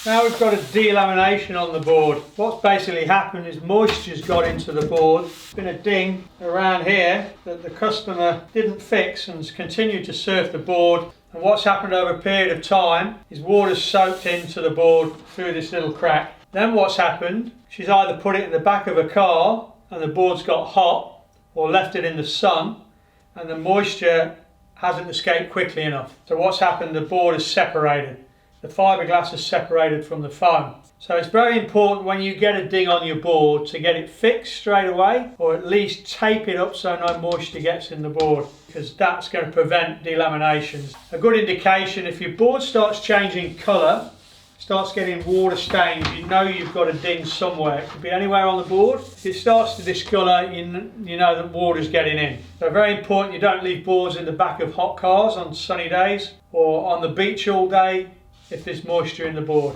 Now we've got a delamination on the board. What's basically happened is moisture's got into the board. There's been a ding around here that the customer didn't fix and has continued to surf the board. And what's happened over a period of time is water's soaked into the board through this little crack. Then what's happened, she's either put it in the back of a car and the board's got hot, or left it in the sun and the moisture hasn't escaped quickly enough. So what's happened, the board is separated. The fiberglass is separated from the foam. So it's very important when you get a ding on your board to get it fixed straight away, or at least tape it up so no moisture gets in the board, because that's going to prevent delaminations. A good indication, if your board starts changing colour, starts getting water stains, you know you've got a ding somewhere. It could be anywhere on the board. If it starts to discolour, you know that water's getting in. So very important you don't leave boards in the back of hot cars on sunny days or on the beach all day if there's moisture in the board.